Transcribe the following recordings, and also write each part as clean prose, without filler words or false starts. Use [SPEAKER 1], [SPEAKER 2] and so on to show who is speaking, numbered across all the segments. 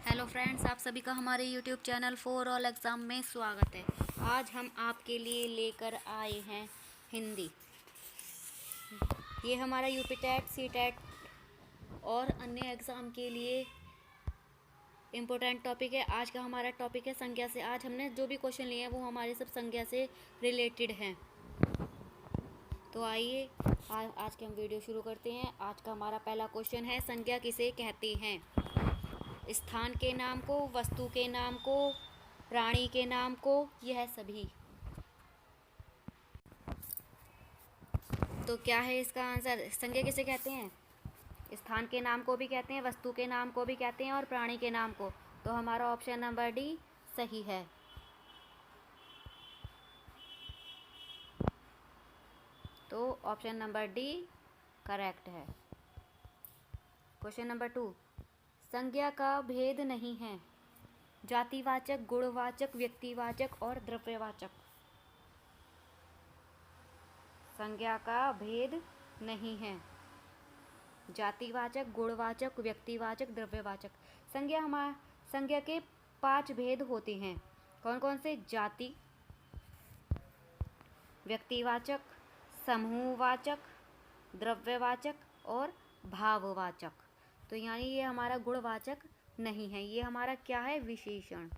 [SPEAKER 1] Hello friends, आप सभी का हमारे YouTube channel for all exam में स्वागत है। आज हम आपके लिए लेकर आए हैं हिंदी। ये हमारा यूपी टेट, सी टेट और अन्य एग्ज़ाम के लिए इम्पोर्टेंट टॉपिक है। आज का हमारा टॉपिक है संज्ञा से। आज हमने जो भी क्वेश्चन लिए हैं वो हमारे सब संज्ञा से रिलेटेड हैं। तो आइए आज के हम वीडियो शुरू करते हैं। आज का हमारा पहला क्वेश्चन है, संज्ञा किसे कहते हैं? स्थान के नाम को, वस्तु के नाम को, प्राणी के नाम को, यह सभी। तो क्या है इसका आंसर? संज्ञा किसे कहते हैं? स्थान के नाम को भी कहते हैं, वस्तु के नाम को भी कहते हैं और प्राणी के नाम को। तो हमारा ऑप्शन नंबर डी सही है। तो ऑप्शन नंबर डी करेक्ट है। क्वेश्चन नंबर 2, संज्ञा का भेद नहीं है। जातिवाचक, गुणवाचक, व्यक्तिवाचक और द्रव्यवाचक। संज्ञा का भेद नहीं है। जातिवाचक, गुणवाचक, व्यक्तिवाचक, द्रव्यवाचक। संज्ञा के 5 भेद होते हैं। कौन कौन से? जाति, व्यक्तिवाचक, समूहवाचक, द्रव्यवाचक और भाववाचक। तो यानी ये हमारा गुणवाचक नहीं है, ये हमारा क्या है? विशेषण।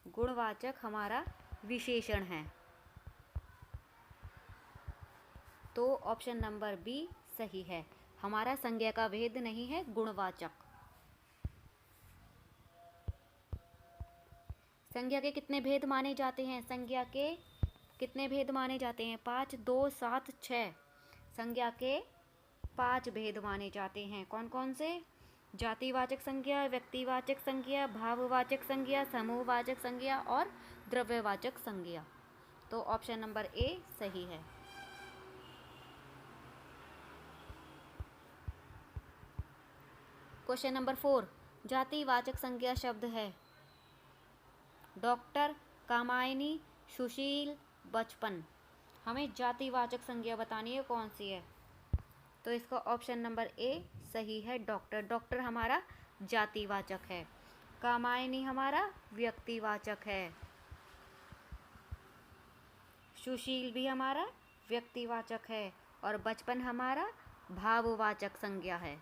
[SPEAKER 1] गुणवाचक हमारा विशेषण है। तो ऑप्शन नंबर बी सही है। हमारा संज्ञा का भेद नहीं है, गुणवाचक। संज्ञा के कितने भेद माने जाते हैं? संज्ञा के कितने भेद माने जाते हैं? 5, 2, 7, 6। संज्ञा के 5 भेद माने जाते हैं। कौन कौन से? जातिवाचक संज्ञा, व्यक्तिवाचक संज्ञा, भाववाचक संज्ञा, समूहवाचक संज्ञा और द्रव्यवाचक संज्ञा। तो ऑप्शन नंबर ए सही है। क्वेश्चन नंबर 4, जातिवाचक संज्ञा शब्द है डॉक्टर, कामायनी, सुशील, बचपन। हमें जातिवाचक संज्ञा बतानी है, कौन सी है? तो इसका ऑप्शन नंबर ए सही है, डॉक्टर। डॉक्टर हमारा जातिवाचक है। कामायनी हमारा व्यक्तिवाचक है। सुशील भी हमारा व्यक्तिवाचक है और बचपन हमारा भाववाचक संज्ञा है।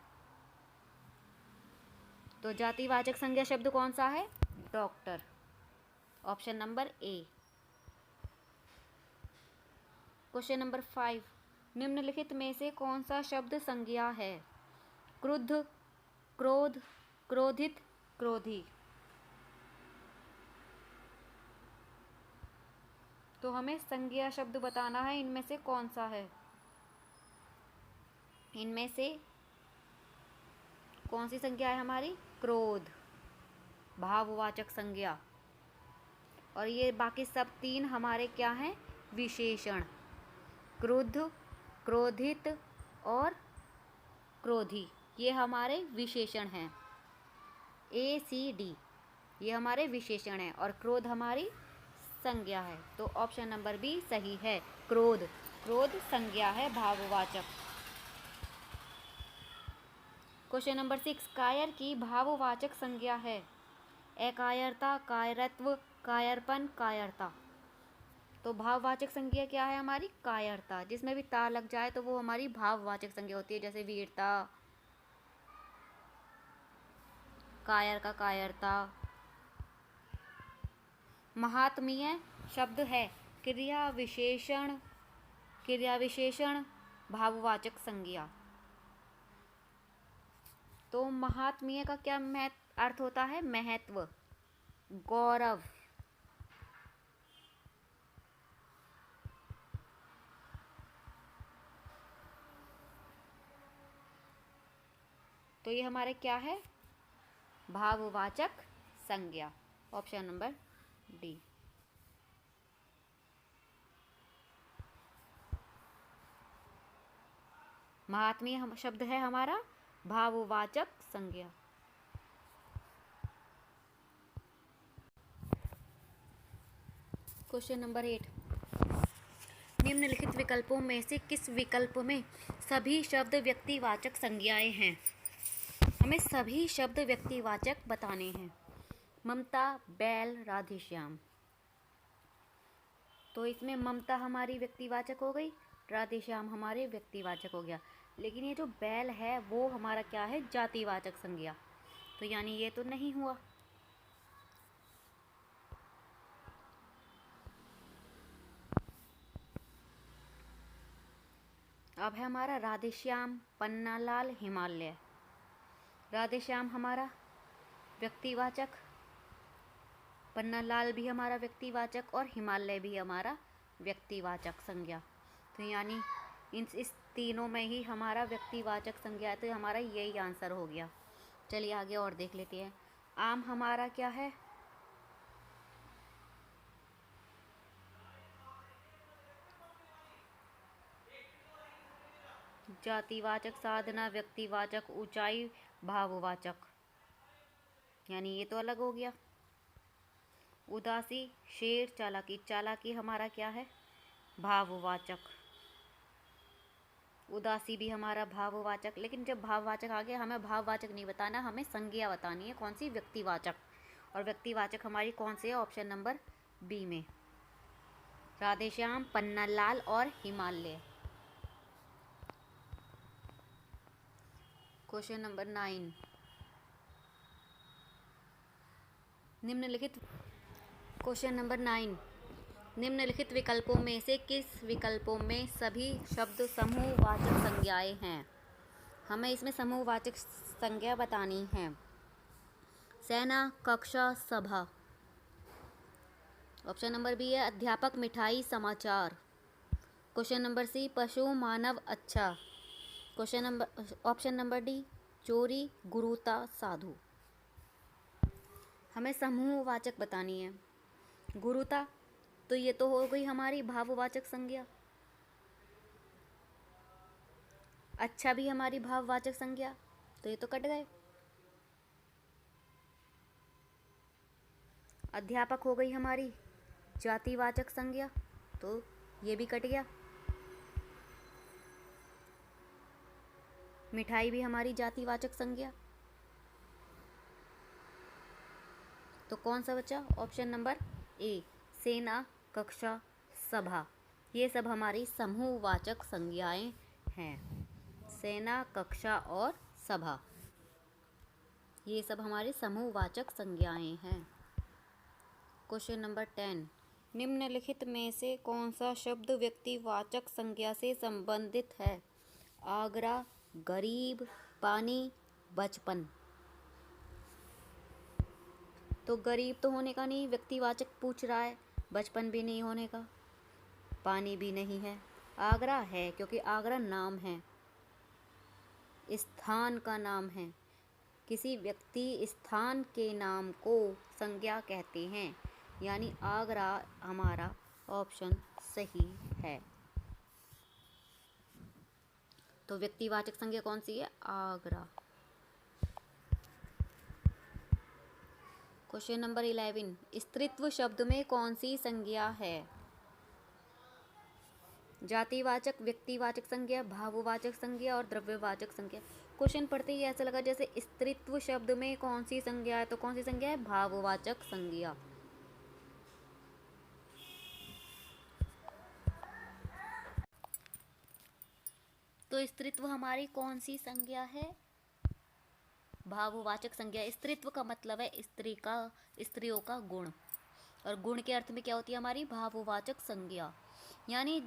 [SPEAKER 1] तो जातिवाचक संज्ञा शब्द कौन सा है? Doctor. Option number A. Question number 5, निम्नलिखित में से कौन सा शब्द संज्ञा है? क्रुद्ध, क्रोध, क्रोधित, क्रोधी। तो हमें संज्ञा शब्द बताना है, इनमें से कौन सा है? इनमें से कौन सी संज्ञा है हमारी? क्रोध, भाववाचक संज्ञा। और ये बाकी सब 3 हमारे क्या हैं? विशेषण। क्रुद्ध, क्रोधित और क्रोधी, ये हमारे विशेषण हैं। ए, सी, डी ये हमारे विशेषण हैं और क्रोध हमारी संज्ञा है। तो ऑप्शन नंबर बी सही है, क्रोध। क्रोध संज्ञा है, भाववाचक। क्वेश्चन नंबर 6, कायर की भाववाचक संज्ञा है अकायरता, कायरत्व, कायरपन, कायरता। तो भाववाचक संज्ञा क्या है हमारी? कायरता। जिसमें भी ता लग जाए तो वो हमारी भाववाचक संज्ञा होती है, जैसे वीरता, कायर का कायरता। महात्म्य शब्द है क्रिया विशेषण भाववाचक संज्ञा। तो महात्म्य का क्या अर्थ होता है? महत्व, गौरव। तो ये हमारे क्या है? भाववाचक संज्ञा। Option number D. महात्म्य शब्द है हमारा भाववाचक संज्ञा। क्वेश्चन नंबर 8, निम्नलिखित विकल्पों में से किस विकल्प में सभी शब्द व्यक्तिवाचक संज्ञाएं हैं। हमें सभी शब्द व्यक्तिवाचक बताने हैं। ममता, बैल, राधेश्याम। तो इसमें ममता हमारी व्यक्तिवाचक हो गई, राधेश्याम हमारे व्यक्तिवाचक हो गया। लेकिन ये जो बैल है वो हमारा क्या है, जातिवाचक संज्ञा। तो यानी ये तो नहीं हुआ। अब है हमारा राधेश्याम, पन्नालाल, हिमालय। राधेश्याम हमारा व्यक्तिवाचक, पन्नालाल भी हमारा व्यक्तिवाचक और हिमालय भी हमारा व्यक्तिवाचक संज्ञा। तो यानी इस तीनों में ही हमारा व्यक्तिवाचक संज्ञा है, तो हमारा यही आंसर हो गया। चलिए आगे और देख लेते हैं। आम हमारा क्या है, जातिवाचक, साधना व्यक्तिवाचक, ऊंचाई भाववाचक, यानी ये तो अलग हो गया। उदासी, शेर, चालाकी। चालाकी हमारा क्या है, भाववाचक। उदासी भी हमारा भाववाचक। लेकिन जब भाववाचक आ गया, हमें भाववाचक नहीं बताना, हमें संज्ञा बतानी है। कौन सी, व्यक्तिवाचक। और व्यक्तिवाचक हमारी कौन सी है, ऑप्शन नंबर बी में, राधेश्याम, पन्नालाल और हिमालय। क्वेश्चन नंबर 9, निम्नलिखित। क्वेश्चन नंबर 9, निम्नलिखित विकल्पों में से किस विकल्पों में सभी शब्द समूहवाचक संज्ञाएं हैं। हमें इसमें समूहवाचक संज्ञा बतानी है। सेना, कक्षा, सभा। ऑप्शन नंबर बी है अध्यापक, मिठाई, समाचार। क्वेश्चन नंबर सी, पशु, मानव, अच्छा। Question number, option number D, चोरी, गुरुता, साधु। हमें समूहवाचक बतानी है। गुरुता, तो ये तो हो गई हमारी भाववाचक संज्ञा। अच्छा भी हमारी भाववाचक संज्ञा, तो ये तो कट गए। अध्यापक हो गई हमारी जातिवाचक संज्ञा, तो ये भी कट गया। मिठाई भी हमारी जातिवाचक संज्ञा, तो कौन सा बचा, ऑप्शन नंबर ए, सेना, कक्षा, सभा। ये सब हमारी समूहवाचक संज्ञाएं हैं। सेना, कक्षा और सभा, ये सब हमारी समूहवाचक संज्ञाएं हैं। क्वेश्चन नंबर 10, निम्नलिखित में से कौन सा शब्द व्यक्तिवाचक संज्ञा से संबंधित है। आगरा, गरीब, पानी, बचपन। तो गरीब तो होने का नहीं, व्यक्तिवाचक पूछ रहा है। बचपन भी नहीं होने का, पानी भी नहीं है। आगरा है क्योंकि आगरा नाम है, स्थान का नाम है। किसी व्यक्ति स्थान के नाम को संज्ञा कहते हैं, यानी आगरा हमारा ऑप्शन सही है। तो व्यक्तिवाचक संज्ञा कौन सी है, आगरा। क्वेश्चन नंबर 11, स्त्रीत्व शब्द में कौन सी संज्ञा है। जातिवाचक, व्यक्तिवाचक संज्ञा, भाववाचक संज्ञा और द्रव्यवाचक संज्ञा। क्वेश्चन पढ़ते ही ऐसा लगा जैसे स्त्रीत्व शब्द में कौन सी संज्ञा है, तो कौन सी संज्ञा है, भाववाचक संज्ञा। तो स्त्रीत्व हमारी कौन सी संज्ञा है, भाववाचक संज्ञा। स्त्रीत्व का मतलब है स्त्री का, स्त्रियों का गुण, और गुण के अर्थ में क्या होती है हमारी भाववाचक संज्ञा। यानी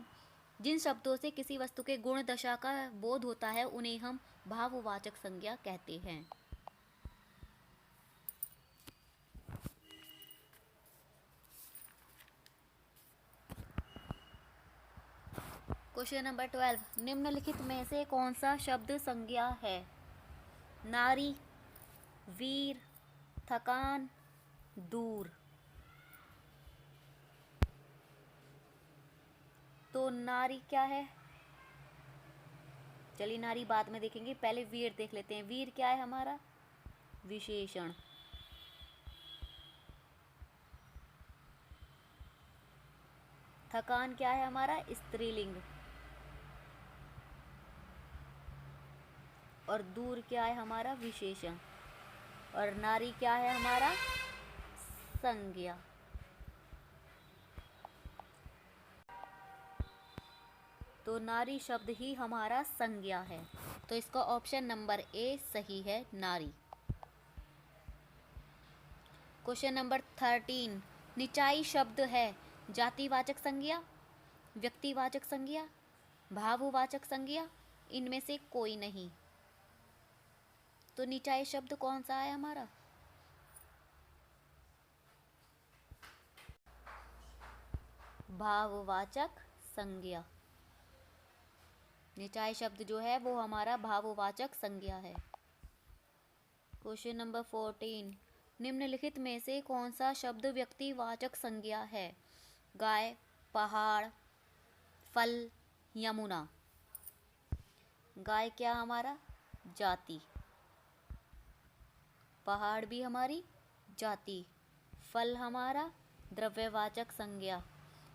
[SPEAKER 1] जिन शब्दों से किसी वस्तु के गुण दशा का बोध होता है उन्हें हम भाववाचक संज्ञा कहते हैं। क्वेश्चन नंबर 12, निम्नलिखित में से कौन सा शब्द संज्ञा है। नारी, वीर, थकान, दूर। तो नारी क्या है, चलिए नारी बाद में देखेंगे, पहले वीर देख लेते हैं। वीर क्या है हमारा, विशेषण। थकान क्या है हमारा, स्त्रीलिंग। और दूर क्या है हमारा विशेषण, और नारी क्या है हमारा संज्ञा। तो नारी शब्द ही हमारा संज्ञा है, तो इसका ऑप्शन नंबर ए सही है, नारी। क्वेश्चन नंबर 13, निचाई शब्द है जातिवाचक संज्ञा, व्यक्तिवाचक संज्ञा, भाववाचक संज्ञा, इनमें से कोई नहीं। तो निचाई शब्द कौन सा है हमारा, भाववाचक संज्ञा। निचाई शब्द जो है वो हमारा भाववाचक संज्ञा है। क्वेश्चन नंबर 14, निम्नलिखित में से कौन सा शब्द व्यक्तिवाचक संज्ञा है, गाय, पहाड़, फल, यमुना। गाय क्या हमारा जाति, पहाड़ भी हमारी जाति, फल हमारा द्रव्यवाचक संज्ञा,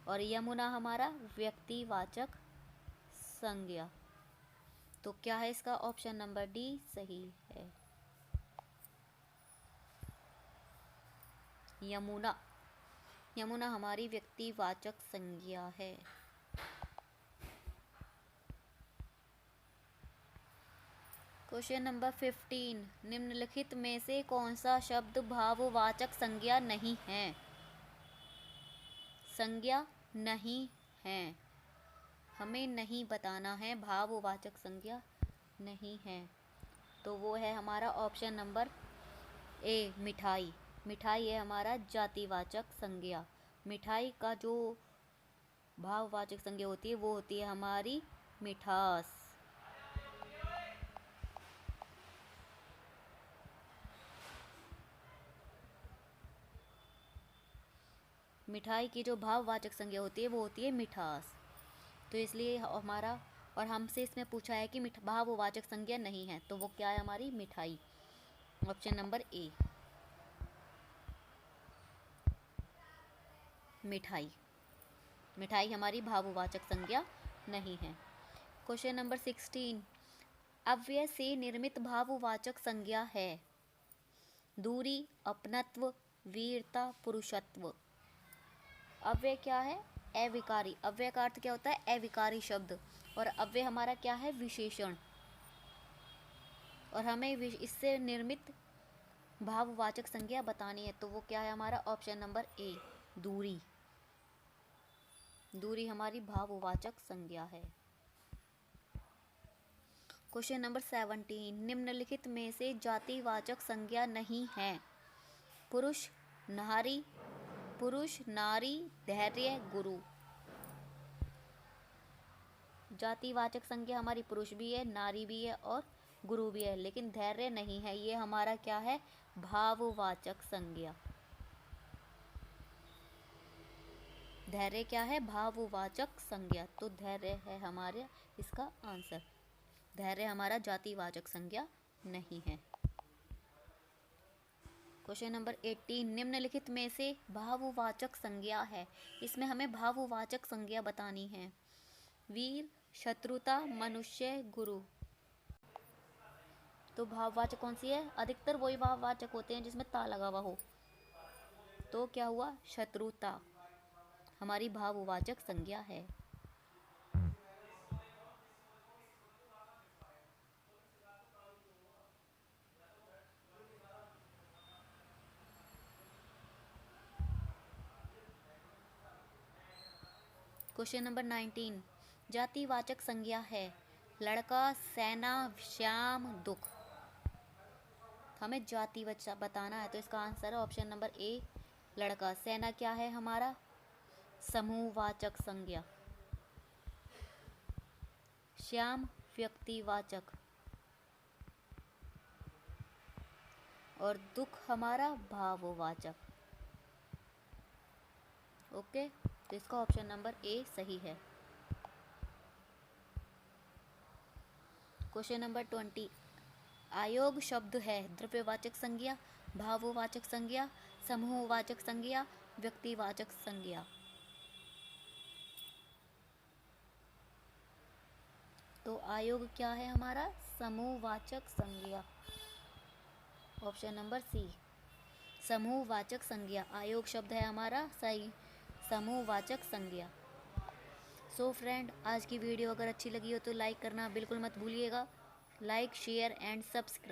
[SPEAKER 1] और यमुना हमारा व्यक्तिवाचक संज्ञा। तो क्या है इसका ऑप्शन नंबर डी सही है, यमुना। यमुना हमारी व्यक्तिवाचक संज्ञा है। क्वेश्चन नंबर 15, निम्नलिखित में से कौन सा शब्द भाववाचक संज्ञा नहीं है, संज्ञा नहीं है, हमें नहीं बताना है भाववाचक संज्ञा नहीं है। तो वो है हमारा ऑप्शन नंबर ए, मिठाई। मिठाई है हमारा जातिवाचक संज्ञा। मिठाई का जो भाववाचक संज्ञा होती है वो होती है हमारी मिठास। मिठाई की जो भाववाचक संज्ञा होती है वो होती है मिठास। तो इसलिए हमारा, और हमसे इसमें पूछा है कि भाववाचक संज्ञा नहीं है, तो वो क्या है हमारी मिठाई, ऑप्शन नंबर ए, मिठाई। मिठाई हमारी भाववाचक संज्ञा नहीं है। क्वेश्चन नंबर 16, अव्यय से निर्मित भाववाचक संज्ञा है, दूरी, अपनत्व, वीरता, पुरुषत्व। अव्यय क्या है, अविकारी। अव्यय का अर्थ क्या होता है, अविकारी शब्द, और अव्यय हमारा क्या है, विशेषण, और हमें इससे निर्मित भाववाचक संज्ञा बतानी है। तो वो क्या है हमारा ऑप्शन नंबर ए, दूरी। दूरी हमारी भाववाचक संज्ञा है। क्वेश्चन नंबर 17, निम्नलिखित में से जातिवाचक संज्ञा नहीं है, पुरुष, नारी, पुरुष, नारी, धैर्य, गुरु। जातिवाचक संज्ञा हमारी पुरुष भी है, नारी भी है और गुरु भी है, लेकिन धैर्य नहीं है। ये हमारा क्या है, भाववाचक संज्ञा। धैर्य क्या है, भाववाचक संज्ञा। तो धैर्य है हमारे इसका आंसर। धैर्य हमारा जातिवाचक संज्ञा नहीं है। क्वेश्चन नंबर 18, निम्नलिखित में से भाववाचक संज्ञा है, इसमें हमें भाववाचक संज्ञा बतानी है, वीर, शत्रुता, मनुष्य, गुरु। तो भाववाचक कौन सी है, अधिकतर वही भाववाचक होते हैं जिसमें ता लगा हुआ हो। तो क्या हुआ, शत्रुता हमारी भाववाचक संज्ञा है। क्वेश्चन नंबर 19, जातिवाचक संज्ञा है, लड़का, सेना, श्याम, दुख। हमें जाति बताना है, तो इसका आंसर है ऑप्शन नंबर ए, लड़का। सेना क्या है हमारा, समूहवाचक संज्ञा। श्याम व्यक्तिवाचक, और दुख हमारा भाववाचक। ओके, तो इसका ऑप्शन नंबर ए सही है। क्वेश्चन नंबर 20, आयोग शब्द है, द्रव्यवाचक संज्ञा, भाववाचक संज्ञा, समूहवाचक संज्ञा, व्यक्तिवाचक संज्ञा। तो आयोग क्या है हमारा? समूहवाचक संज्ञा। ऑप्शन नंबर सी, समूहवाचक संज्ञा। आयोग शब्द है हमारा सही समूहवाचक संज्ञा। सो फ्रेंड, आज की वीडियो अगर अच्छी लगी हो तो लाइक करना बिल्कुल मत भूलिएगा। Like, share and subscribe.